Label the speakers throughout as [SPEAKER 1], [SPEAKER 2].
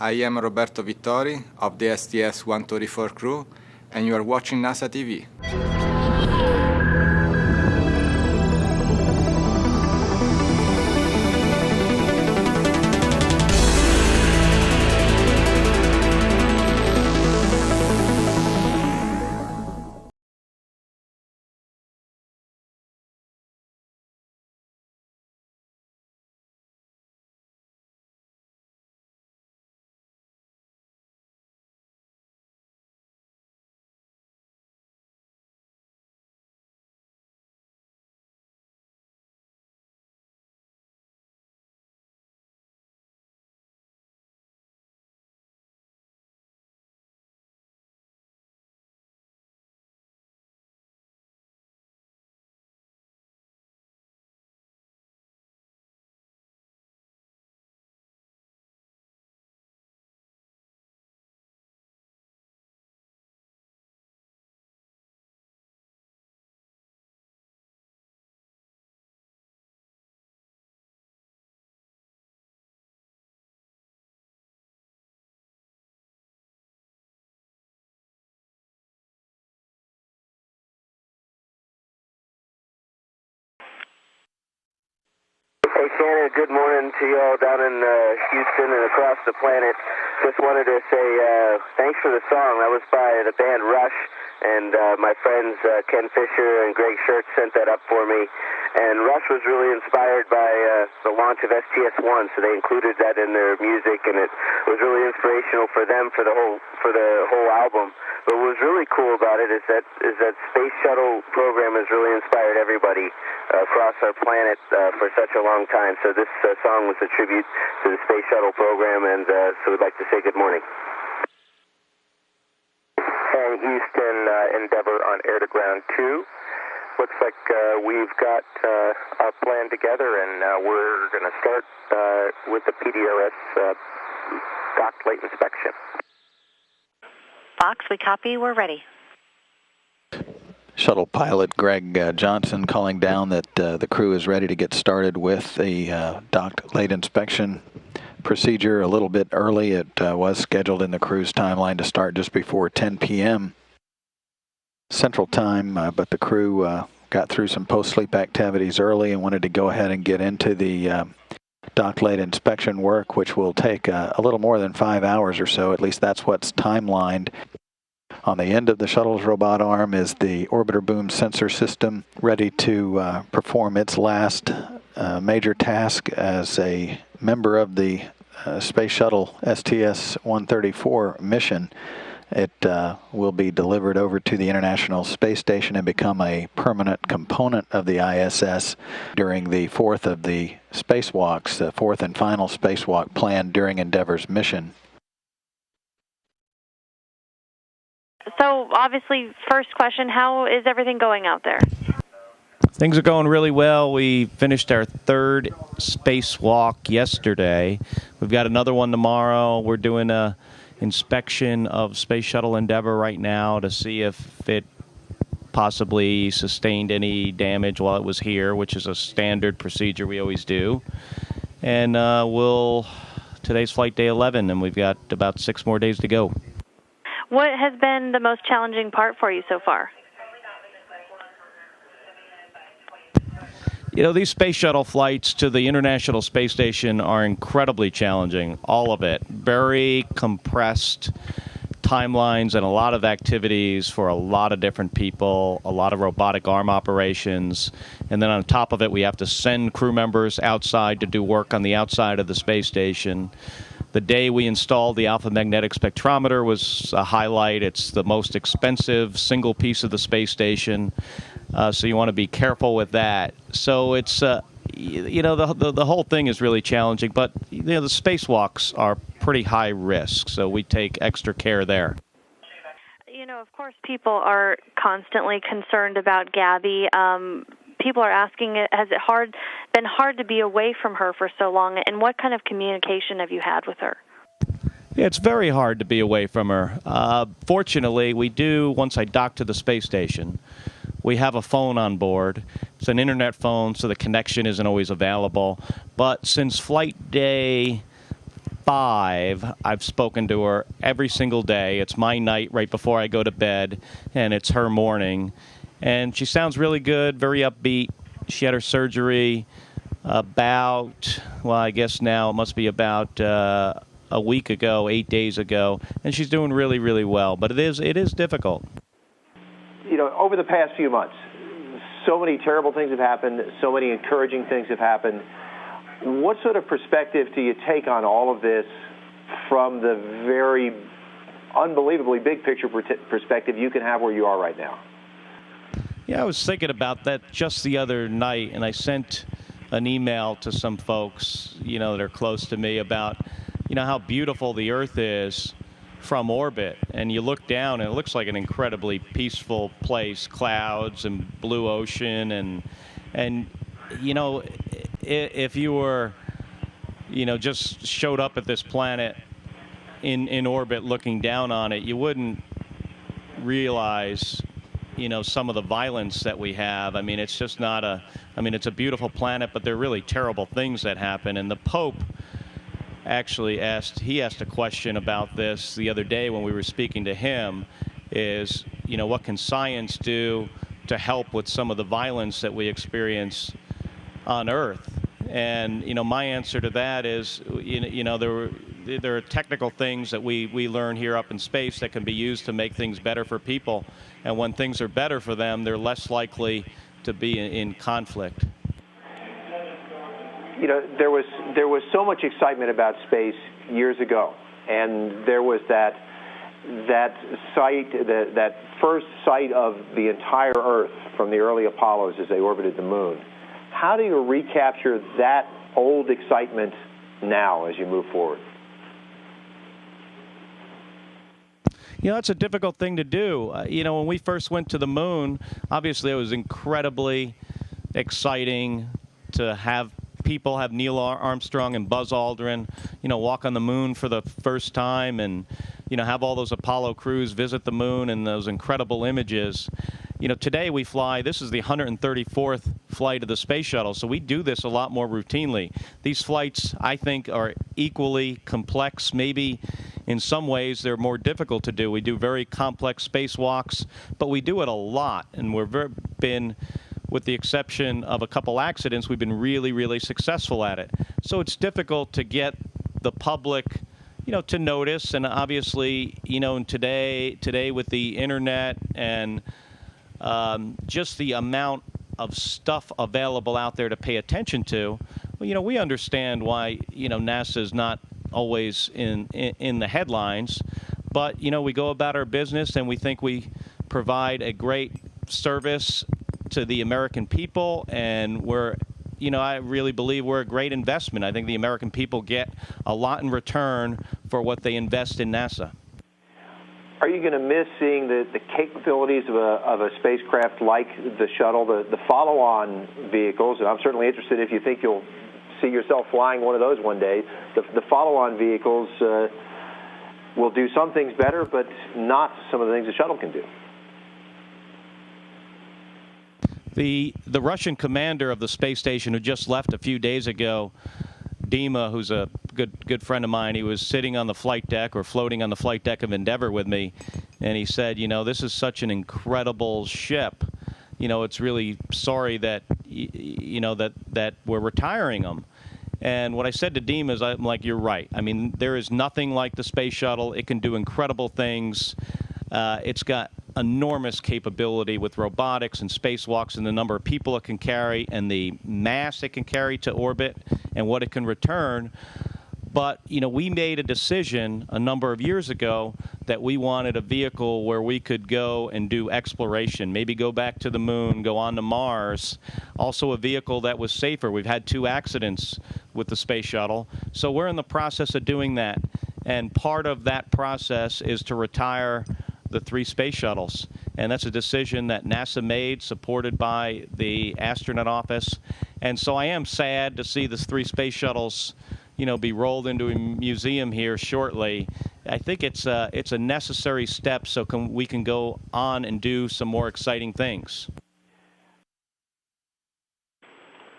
[SPEAKER 1] I am Roberto Vittori of the STS-134 crew, and you are watching NASA TV.
[SPEAKER 2] Hey Shannon, good morning to you all down in Houston and across the planet. Just wanted to say thanks for the song. That was by the band Rush, and my friends Ken Fisher and Greg Schertz sent that up for me. And Rush was really inspired by the launch of STS-1, so they included that in their music, and it was really inspirational for them for the whole album. But what was really cool about it is that space shuttle program has really inspired everybody across our planet for such a long time. So this song was a tribute to the space shuttle program, and so we'd like to say good morning.
[SPEAKER 3] And Houston, Endeavour on air to ground 2. Looks like we've got our plan together, and we're going to start with the PDRS docked late inspection.
[SPEAKER 4] Fox, we copy. We're ready.
[SPEAKER 5] Shuttle pilot Greg Johnson calling down that the crew is ready to get started with the docked late inspection procedure a little bit early. It was scheduled in the crew's timeline to start just before 10 p.m. Central Time, but the crew got through some post-sleep activities early and wanted to go ahead and get into the docked late inspection work, which will take a little more than 5 hours or so. At least that's what's timelined. On the end of the shuttle's robot arm is the orbiter boom sensor system, ready to perform its last major task as a member of the Space Shuttle STS-134 mission. It will be delivered over to the International Space Station and become a permanent component of the ISS during the fourth of the spacewalks, the fourth and final spacewalk planned during Endeavour's mission.
[SPEAKER 4] So, obviously, first question, how is everything going out there?
[SPEAKER 6] Things are going really well. We finished our third spacewalk yesterday. We've got another one tomorrow. We're doing a inspection of Space Shuttle Endeavour right now to see if it possibly sustained any damage while it was here, which is a standard procedure we always do. And today's flight day 11, and we've got about 6 more days to go.
[SPEAKER 4] What has been the most challenging part for you so far?
[SPEAKER 6] You know, these space shuttle flights to the International Space Station are incredibly challenging, all of it. Very compressed timelines and a lot of activities for a lot of different people, a lot of robotic arm operations. And then on top of it, we have to send crew members outside to do work on the outside of the space station. The day we installed the alpha magnetic spectrometer was a highlight. It's the most expensive single piece of the space station. So you want to be careful with that. So it's, you know, the whole thing is really challenging, but, you know, the spacewalks are pretty high risk, so we take extra care there.
[SPEAKER 4] You know, of course, people are constantly concerned about Gabby. People are asking, has it been hard to be away from her for so long, and what kind of communication have you had with her?
[SPEAKER 6] Yeah, it's very hard to be away from her. Fortunately, we do, once I dock to the space station, we have a phone on board. It's an internet phone, so the connection isn't always available. But since flight day 5, I've spoken to her every single day. It's my night right before I go to bed, and it's her morning. And she sounds really good, very upbeat. She had her surgery about, well, I guess now it must be about a week ago, 8 days ago, and she's doing really, really well. But it is difficult.
[SPEAKER 7] You know, over the past few months, so many terrible things have happened, so many encouraging things have happened. What sort of perspective do you take on all of this from the very unbelievably big picture perspective you can have where you are right now?
[SPEAKER 6] Yeah, I was thinking about that just the other night, and I sent an email to some folks, you know, that are close to me about, you know, how beautiful the Earth is from orbit. And you look down, and it looks like an incredibly peaceful place, clouds and blue ocean, and you know, if you were, you know, just showed up at this planet in orbit looking down on it, you wouldn't realize, you know, some of the violence that we have. I mean, it's just not it's a beautiful planet, but there are really terrible things that happen. And the Pope actually asked a question about this the other day when we were speaking to him, is, you know, what can science do to help with some of the violence that we experience on Earth? And, you know, my answer to that is, you know, there are technical things that we learn here up in space that can be used to make things better for people. And when things are better for them, they're less likely to be in conflict.
[SPEAKER 7] You know, there was so much excitement about space years ago, and there was that first sight of the entire Earth from the early Apollos as they orbited the moon. How do you recapture that old excitement now as you move forward?
[SPEAKER 6] You know, that's a difficult thing to do. You know, when we first went to the moon, obviously it was incredibly exciting to have people, have Neil Armstrong and Buzz Aldrin, you know, walk on the moon for the first time, and, you know, have all those Apollo crews visit the moon and those incredible images. You know, today we fly, this is the 134th flight of the space shuttle, so we do this a lot more routinely. These flights, I think, are equally complex. Maybe in some ways they're more difficult to do. We do very complex spacewalks, but we do it a lot, and with the exception of a couple accidents, we've been really, really successful at it. So it's difficult to get the public, you know, to notice. And obviously, you know, today with the internet and just the amount of stuff available out there to pay attention to, well, you know, we understand why, you know, NASA is not always in the headlines. But, you know, we go about our business, and we think we provide a great service to the American people, and I really believe we're a great investment. I think the American people get a lot in return for what they invest in NASA.
[SPEAKER 7] Are you going to miss seeing the capabilities of a spacecraft like the shuttle, the follow-on vehicles? And I'm certainly interested if you think you'll see yourself flying one of those one day. The follow-on vehicles will do some things better, but not some of the things the shuttle can do.
[SPEAKER 6] The Russian commander of the space station, who just left a few days ago, Dima, who's a good friend of mine, he was sitting on the flight deck, or floating on the flight deck of Endeavour with me, and he said, you know, this is such an incredible ship. You know, it's really sorry that, you know, that we're retiring them. And what I said to Dima is, I'm like, you're right. I mean, there is nothing like the space shuttle. It can do incredible things. It's got enormous capability with robotics and spacewalks, and the number of people it can carry, and the mass it can carry to orbit, and what it can return. But, you know, we made a decision a number of years ago that we wanted a vehicle where we could go and do exploration, maybe go back to the moon, go on to Mars. Also a vehicle that was safer. We've had 2 accidents with the space shuttle. So we're in the process of doing that. And part of that process is to retire the 3 space shuttles. And that's a decision that NASA made, supported by the astronaut office. And so I am sad to see the 3 space shuttles, you know, be rolled into a museum here shortly. I think it's a necessary step so we can go on and do some more exciting things.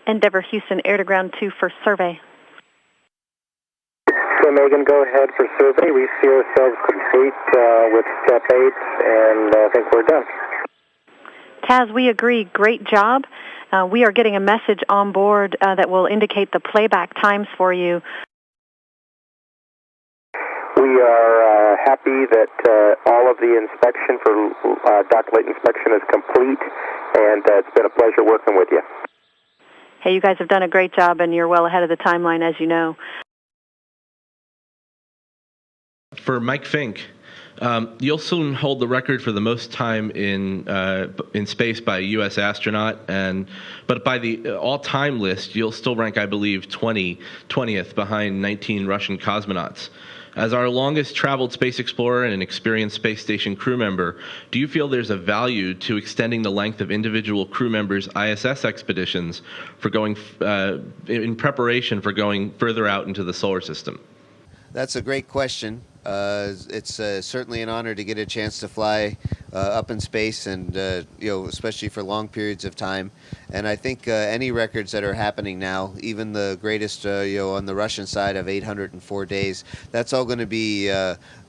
[SPEAKER 4] Endeavour Houston, air to ground 2 for survey.
[SPEAKER 3] So Megan, go ahead for survey. We see ourselves complete with step 8, and I think we're done.
[SPEAKER 8] Taz, we agree. Great job. We are getting a message on board that will indicate the playback times for you.
[SPEAKER 3] We are happy that all of the inspection for dock late inspection is complete, and it's been a pleasure working with you.
[SPEAKER 8] Hey, you guys have done a great job, and you're well ahead of the timeline, as you know.
[SPEAKER 9] For Mike Fincke, you'll soon hold the record for the most time in space by a U.S. astronaut, but by the all-time list, you'll still rank, I believe, 20th behind 19 Russian cosmonauts. As our longest traveled space explorer and an experienced space station crew member, do you feel there's a value to extending the length of individual crew members' ISS expeditions for going in preparation for going further out into the solar system?
[SPEAKER 10] That's a great question. It's certainly an honor to get a chance to fly up in space, and especially for long periods of time. And I think any records that are happening now, even the greatest, on the Russian side of 804 days, that's all going to be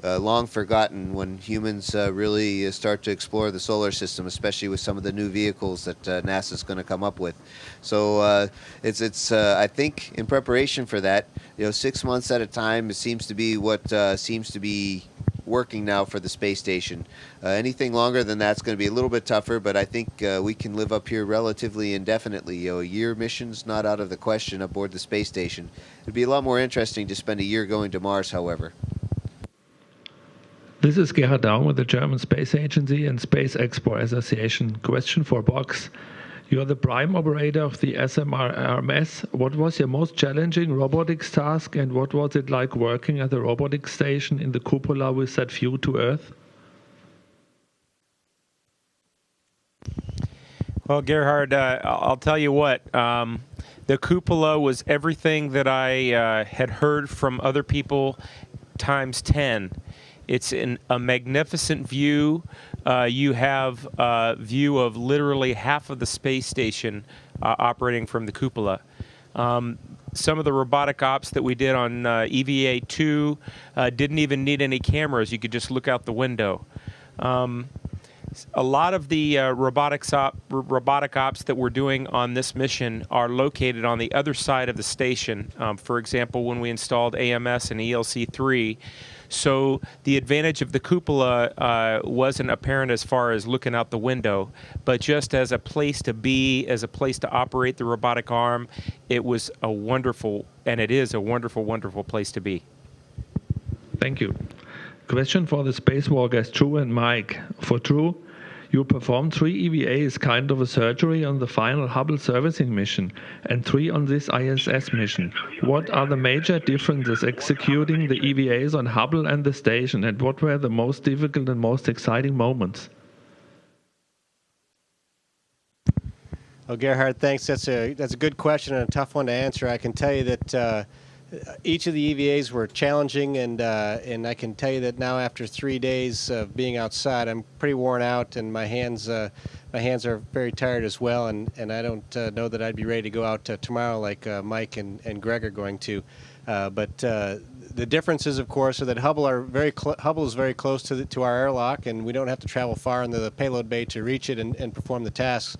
[SPEAKER 10] long forgotten when humans really start to explore the solar system, especially with some of the new vehicles that NASA's going to come up with. So it's I think in preparation for that, 6 months at a time, it seems to be what seems to be working now for the space station. Anything longer than that's going to be a little bit tougher, but I think we can live up here relatively indefinitely. A year mission's not out of the question aboard the space station. It'd be a lot more interesting to spend a year going to Mars, however.
[SPEAKER 11] This is Gerhard Daum with the German Space Agency and Space Export Association. Question for Box. You are the prime operator of the SMRMS. What was your most challenging robotics task, and what was it like working at the robotics station in the cupola with that view to Earth?
[SPEAKER 12] Well, Gerhard, I'll tell you what. The cupola was everything that I had heard from other people times 10. It's a magnificent view. You have a view of literally half of the space station operating from the cupola. Some of the robotic ops that we did on EVA 2 didn't even need any cameras. You could just look out the window. A lot of the robotic ops that we're doing on this mission are located on the other side of the station. For example, when we installed AMS and ELC3, so the advantage of the cupola wasn't apparent as far as looking out the window, but just as a place to be, as a place to operate the robotic arm, it was a wonderful, and it is a wonderful, wonderful place to be.
[SPEAKER 11] Thank you. Question for the Spacewalkers, Drew and Mike. For Drew, you performed 3 EVAs, kind of a surgery, on the final Hubble servicing mission, and 3 on this ISS mission. What are the major differences executing the EVAs on Hubble and the station, and what were the most difficult and most exciting moments?
[SPEAKER 13] Well, Gerhard, thanks. That's a good question and a tough one to answer. I can tell you that each of the EVAs were challenging, and I can tell you that now after 3 days of being outside, I'm pretty worn out, and my hands are very tired as well, and I don't know that I'd be ready to go out tomorrow like Mike and Greg are going to. But the differences, of course, are that Hubble is very close to our airlock, and we don't have to travel far into the payload bay to reach it and perform the tasks.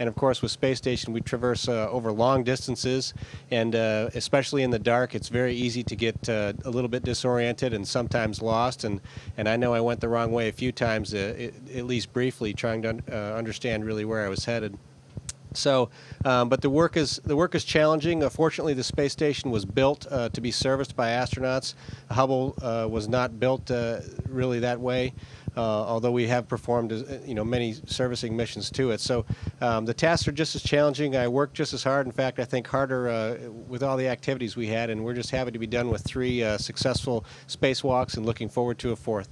[SPEAKER 13] And of course, with Space Station, we traverse over long distances, and especially in the dark, it's very easy to get a little bit disoriented and sometimes lost. And I know I went the wrong way a few times, at least briefly, trying to understand really where I was headed. So, but the work is challenging. Fortunately, the space station was built to be serviced by astronauts. Hubble was not built really that way. Although we have performed, many servicing missions to it. So the tasks are just as challenging. I worked just as hard. In fact, I think harder with all the activities we had, and we're just happy to be done with 3 successful spacewalks and looking forward to a 4th.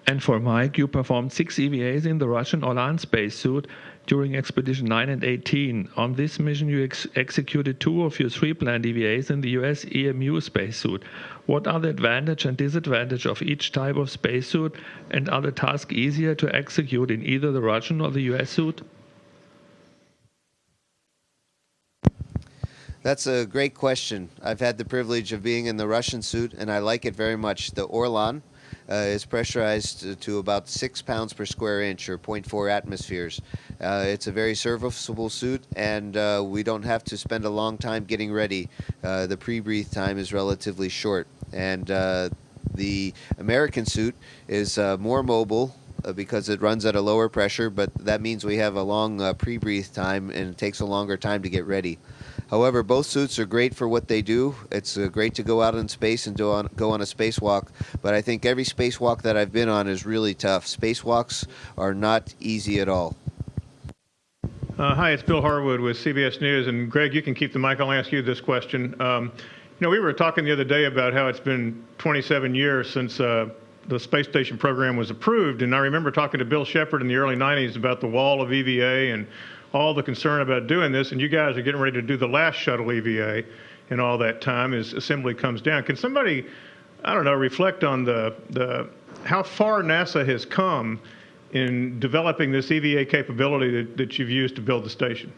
[SPEAKER 11] And for Mike, you performed 6 EVAs in the Russian Orlan spacesuit during Expedition 9 and 18. On this mission, you executed 2 of your 3 planned EVAs in the US EMU spacesuit. What are the advantage and disadvantage of each type of spacesuit, and are the tasks easier to execute in either the Russian or the US suit?
[SPEAKER 10] That's a great question. I've had the privilege of being in the Russian suit, and I like it very much. The Orlan is pressurized to about 6 pounds per square inch, or 0.4 atmospheres. It's a very serviceable suit, and we don't have to spend a long time getting ready. The pre-breathe time is relatively short. And the American suit is more mobile because it runs at a lower pressure, but that means we have a long pre-breathe time, and it takes a longer time to get ready. However, both suits are great for what they do. It's great to go out in space and go on a spacewalk, but I think every spacewalk that I've been on is really tough. Spacewalks are not easy at all.
[SPEAKER 14] Hi, it's Bill Harwood with CBS News, and Greg, you can keep the mic. I'll ask you this question. We were talking the other day about how it's been 27 years since the space station program was approved, and I remember talking to Bill Shepard in the early 90s about the wall of EVA and all the concern about doing this, and you guys are getting ready to do the last shuttle EVA in all that time as assembly comes down. Can somebody, I don't know, reflect on the how far NASA has come in developing this EVA capability that you've used to build the station?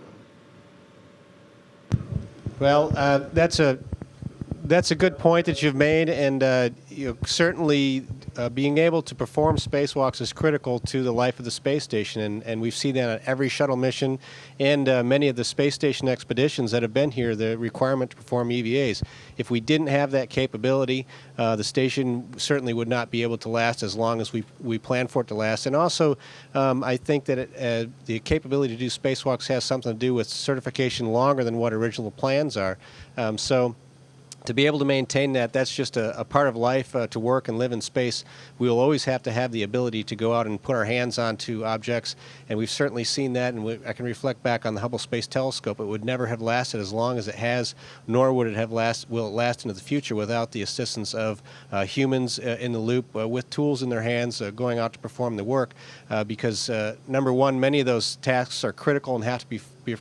[SPEAKER 13] Well, that's a good point that you've made, and certainly being able to perform spacewalks is critical to the life of the space station, and we've seen that on every shuttle mission and many of the space station expeditions that have been here, the requirement to perform EVAs. If we didn't have that capability, the station certainly would not be able to last as long as we plan for it to last. And also, I think that the capability to do spacewalks has something to do with certification longer than what original plans are. So to be able to maintain that, that's just a part of life, to work and live in space. We will always have to have the ability to go out and put our hands onto objects, and we've certainly seen that, and I can reflect back on the Hubble Space Telescope. It would never have lasted as long as it has, nor would it have will it last into the future without the assistance of humans in the loop with tools in their hands going out to perform the work, because number one, many of those tasks are critical and have to be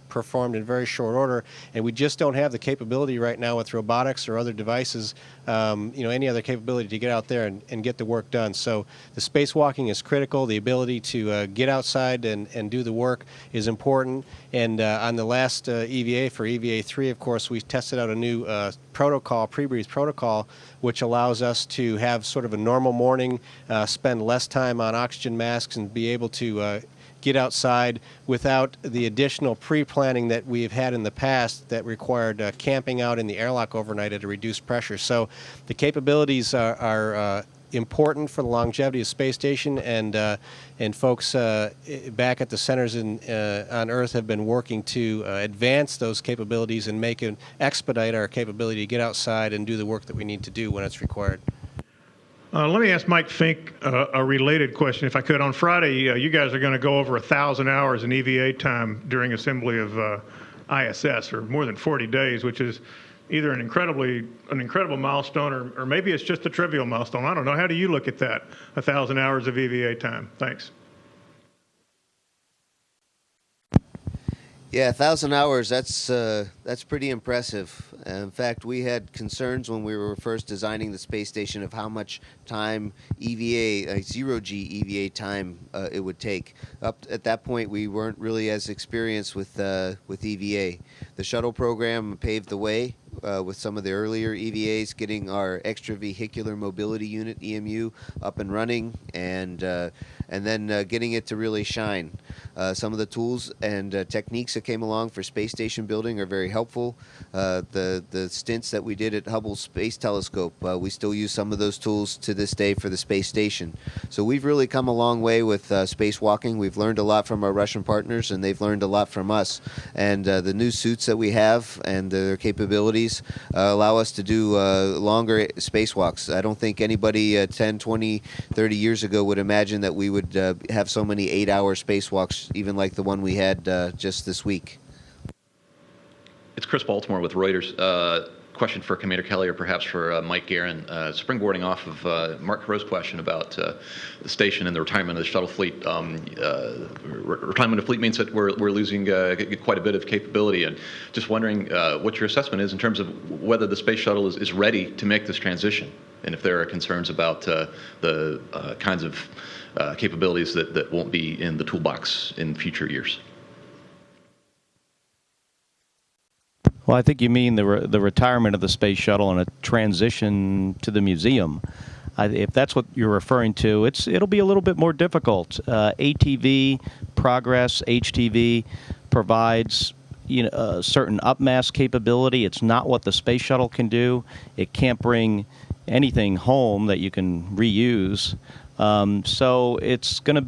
[SPEAKER 13] performed in very short order, and we just don't have the capability right now with robotics or other devices, any other capability to get out there and get the work done. So the spacewalking is critical. The ability to get outside and do the work is important. And on the last EVA, for EVA 3, of course, we tested out a new protocol, pre-breathe protocol, which allows us to have sort of a normal morning, spend less time on oxygen masks, and be able to get outside without the additional pre-planning that we've had in the past that required camping out in the airlock overnight at a reduced pressure. So the capabilities are important for the longevity of space station, and folks back at the centers on Earth have been working to advance those capabilities and expedite our capability to get outside and do the work that we need to do when it's required.
[SPEAKER 14] Let me ask Mike Fincke a related question, if I could. On Friday, you guys are going to go over 1,000 hours in EVA time during assembly of ISS, or more than 40 days, which is either an incredible milestone, or maybe it's just a trivial milestone. I don't know. How do you look at that, 1,000 hours of EVA time? Thanks.
[SPEAKER 10] Yeah, 1,000 hours, that's pretty impressive. In fact, we had concerns when we were first designing the space station of how much time EVA, zero-G EVA time it would take. Up at that point, we weren't really as experienced with EVA. The shuttle program paved the way with some of the earlier EVAs, getting our extravehicular mobility unit, EMU, up and running, and then getting it to really shine. Some of the tools and techniques that came along for space station building are very helpful. The stints that we did at Hubble Space Telescope, we still use some of those tools to this day for the space station. So we've really come a long way with spacewalking. We've learned a lot from our Russian partners, and they've learned a lot from us. And the new suits that we have and their capabilities allow us to do longer spacewalks. I don't think anybody 10, 20, 30 years ago would imagine that we would have so many 8-hour spacewalks, even like the one we had just this week.
[SPEAKER 15] It's Chris Baltimore with Reuters. Question for Commander Kelly, or perhaps for Mike Guerin. Springboarding off of Mark Crow's question about the station and the retirement of the shuttle fleet. Retirement of fleet means that we're losing quite a bit of capability, and just wondering what your assessment is in terms of whether the space shuttle is ready to make this transition, and if there are concerns about the kinds of capabilities that won't be in the toolbox in future years.
[SPEAKER 6] Well, I think you mean the retirement of the space shuttle and a transition to the museum. If that's what you're referring to, it'll be a little bit more difficult. ATV, Progress, HTV provides a certain upmass capability. It's not what the space shuttle can do. It can't bring anything home that you can reuse. So it'll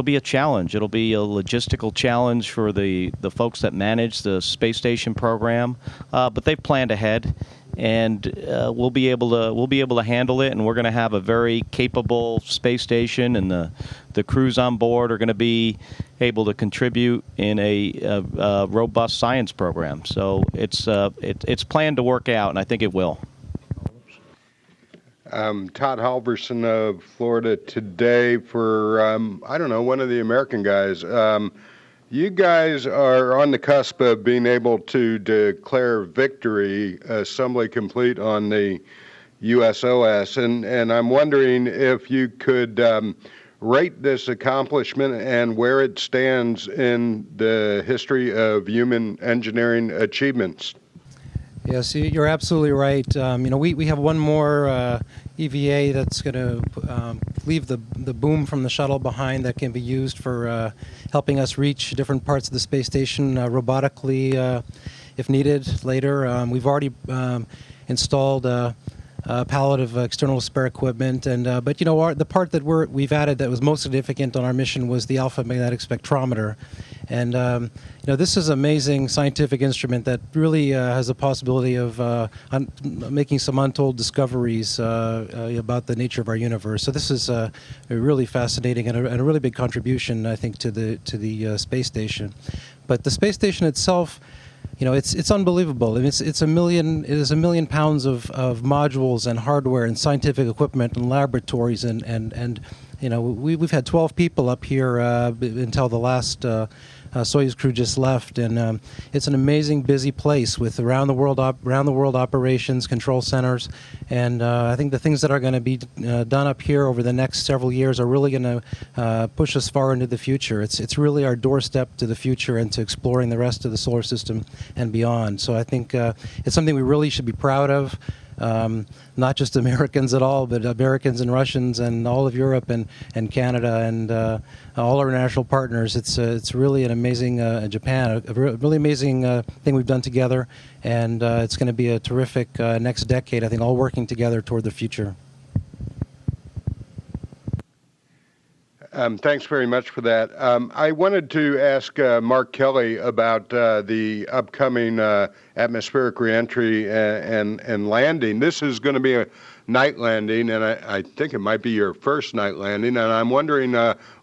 [SPEAKER 6] be a challenge. It'll be a logistical challenge for the folks that manage the space station program. But they've planned ahead, and we'll be able to handle it. And we're going to have a very capable space station, and the crews on board are going to be able to contribute in a robust science program. So it's planned to work out, and I think it will.
[SPEAKER 16] Todd Halverson of Florida Today for, one of the American guys. You guys are on the cusp of being able to declare victory, assembly complete on the USOS, and I'm wondering if you could rate this accomplishment and where it stands in the history of human engineering achievements.
[SPEAKER 17] Yes, you're absolutely right. We have one more EVA that's going to leave the boom from the shuttle behind that can be used for helping us reach different parts of the space station robotically if needed later. We've already installed a pallet of external spare equipment, but the part that we've added that was most significant on our mission was the alpha magnetic spectrometer. And this is an amazing scientific instrument that really has the possibility of making some untold discoveries about the nature of our universe. So this is really fascinating and a really big contribution, I think, to the space station. But the space station itself, it's unbelievable. I mean, it is a million pounds of modules and hardware and scientific equipment and laboratories and we've had 12 people up here until the last Soyuz crew just left, and it's an amazing, busy place with around the world operations, control centers, and I think the things that are going to be done up here over the next several years are really going to push us far into the future. It's really our doorstep to the future and to exploring the rest of the solar system and beyond. So I think it's something we really should be proud of. Not just Americans at all, but Americans and Russians and all of Europe and Canada and all our international partners. It's really an amazing Japan, a really amazing thing we've done together, and it's going to be a terrific next decade, I think, all working together toward the future.
[SPEAKER 16] Thanks very much for that. I wanted to ask Mark Kelly about the upcoming atmospheric reentry and landing. This is going to be a night landing, and I think it might be your first night landing, and I'm wondering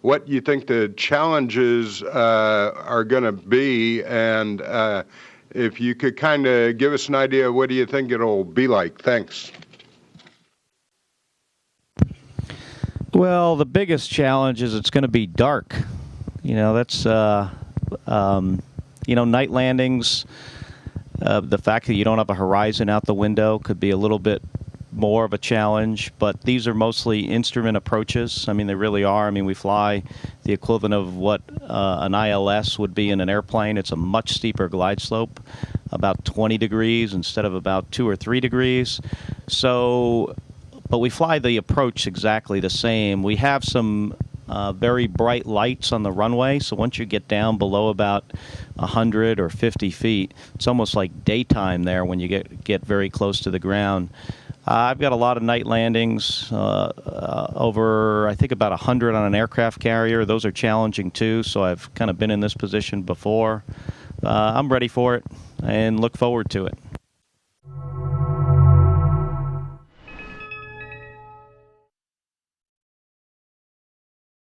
[SPEAKER 16] what you think the challenges are going to be, and if you could kind of give us an idea, what do you think it'll be like? Thanks.
[SPEAKER 6] Well, the biggest challenge is it's going to be dark. That's night landings. The fact that you don't have a horizon out the window could be a little bit more of a challenge, but these are mostly instrument approaches. I mean, they really are. I mean, we fly the equivalent of what an ILS would be in an airplane. It's a much steeper glide slope, about 20 degrees instead of about 2 or 3 degrees. But we fly the approach exactly the same. We have some very bright lights on the runway, so once you get down below about 100 or 50 feet, it's almost like daytime there when you get very close to the ground. I've got a lot of night landings, over, I think, about 100 on an aircraft carrier. Those are challenging, too, so I've kind of been in this position before. I'm ready for it and look forward to it.